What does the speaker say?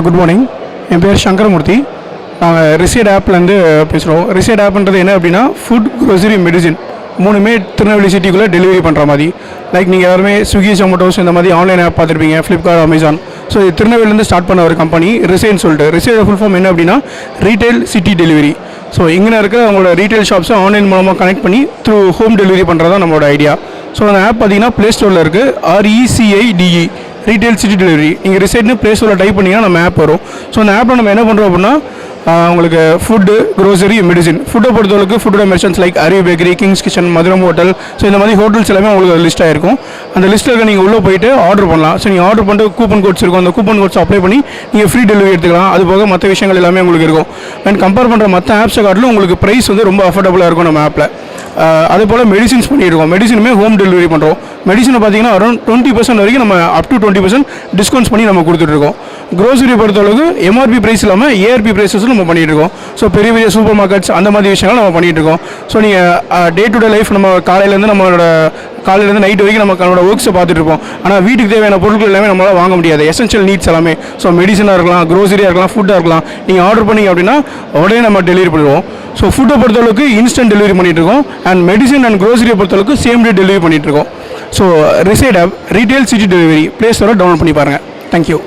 Good morning. என் பேர் சங்கரமூர்த்தி. நாங்கள் reside ஆப்லேருந்து பேசுகிறோம். ரிசைட் ஆப்ன்றது என்ன அப்படின்னா ஃபுட், க்ரோசரி, மெடிசின் மூணுமே திருநெல்வேலி சிட்டிக்குள்ளே டெலிவரி பண்ணுற மாதிரி. லைக் நீங்கள் எல்லாருமே ஸ்விக்கி, ஜொமேட்டோஸ் இந்த மாதிரி ஆன்லைன் ஆப் பார்த்துருப்பீங்க, ஃப்ளிப்கார்ட், அமேசான். ஸோ இது திருநெல்வேலிருந்து ஸ்டார்ட் பண்ண ஒரு கம்பெனி ரிசைன்னு சொல்லிட்டு. ரிசைட் ஃபுல் ஃபார்ம் என்ன அப்படின்னா ரீட்டைல் சிட்டி டெலிவரி. ஸோ இங்கே இருக்க அவங்களோட ரீட்டைல் ஷாப்ஸை ஆன்லைன் மூலமாக கனெக்ட் பண்ணி த்ரூ ஹோம் டெலிவரி பண்ணுறது தான் நம்மளோட ஐடியா. ஸோ அந்த ஆப் பார்த்தீங்கன்னா ப்ளே ஸ்டோரில் இருக்குது. RECIDE retail city delivery. நீங்கள் ரிசைட்னு ப்ளே ஸ்டோரில் டைப் பண்ணிங்கன்னா நம்ம ஆப் வரும். ஸோ அந்த ஆப்பில் நம்ம என்ன பண்ணுறோம் அப்படின்னா உங்களுக்கு ஃபுட்டு, க்ரோசரி, மெடிசின். ஃபுட்டை பொறுத்தவரைக்கும் ஃபுட்டோட மெர்ச்சன்ஸ் லைக் அரி பேக்கரி, கிங்ஸ் கிச்சன், மதுரம் ஹோட்டல். ஸோ இந்த மாதிரி ஹோட்டல்ஸ் எல்லாமே உங்களுக்கு லிஸ்ட் ஆகிருக்கும். அந்த லிஸ்ட்டில் இருக்க நீங்கள் உள்ளே போயிட்டு ஆர்டர் பண்ணலாம். ஸோ நீங்கள் ஆர்டர் பண்ணிட்டு கூப்பன் கோட்ஸ் இருக்கும். அந்த கூப்பன் கோட்ஸ் அப்ளை பண்ணி நீங்கள் ஃப்ரீ டெலிவரி எடுத்துக்கலாம். அது போக மற்ற விஷயங்கள் எல்லாமே உங்களுக்கு இருக்கும். அண்ட் கம்பேர் பண்ணுற மற்ற ஆப்ஸை காட்டிலும் உங்களுக்கு ப்ரைஸ் வந்து ரொம்ப அஃபோர்டபுளாக இருக்கும் நம்ம ஆப்பில். அதே போல் மெடிசின்ஸ் பண்ணியிருக்கோம். மெடிசினுமே ஹோம் டெலிவரி பண்ணுறோம். மெடிசனை பார்த்தீங்கன்னா அரௌண்ட் 20% வரைக்கும் நம்ம அப் டு 20% டிஸ்கவுண்ட்ஸ் பண்ணி நம்ம கொடுத்துட்ருக்கோம். க்ரோசரி பொறுத்தளவுக்கு MRP ப்ரைஸ் இல்லாமல் ARP ப்ரைஸஸும் நம்ம பண்ணிகிட்ருக்கோம். ஸோ பெரிய பெரிய சூப்பர் மார்க்கெட்ஸ் அந்த மாதிரி விஷயங்கள் நம்ம பண்ணிகிட்ருக்கோம். ஸோ நீங்கள் டே டு டே லைஃப் நம்ம காலையிலேருந்து நைட் வரைக்கும் நம்மளோட ஒர்க்ஸை பார்த்துட்டு இருப்போம். ஆனால் வீட்டுக்கு தேவையான பொருட்கள் எல்லாமே நம்மளால் வாங்க முடியாது. எசென்ஷியல் நீட்ஸ் எல்லாமே. ஸோ மெடிசனாக இருக்கலாம், க்ரோசரியாக இருக்கலாம், ஃபுட்டாக இருக்கலாம். நீங்கள் ஆர்டர் பண்ணிங்க அப்படின்னா உடனே நம்ம டெலிவரி பண்ணுவோம். ஸோ ஃபுட்டை பொறுத்தளவுக்கு இன்ஸ்டன்ட் டெலிவரி பண்ணிகிட்ருக்கோம். அண்ட் மெடிசன் அண்ட் க்ரோசரியை பொறுத்தளவுக்கு சேம் டே டெலிவரி பண்ணிகிட்ருக்கோம். ஸோ ரிசைட் app retail city delivery play ஸ்டோரை டவுன்லோட் பண்ணி பாருங்கள். தேங்க்யூ.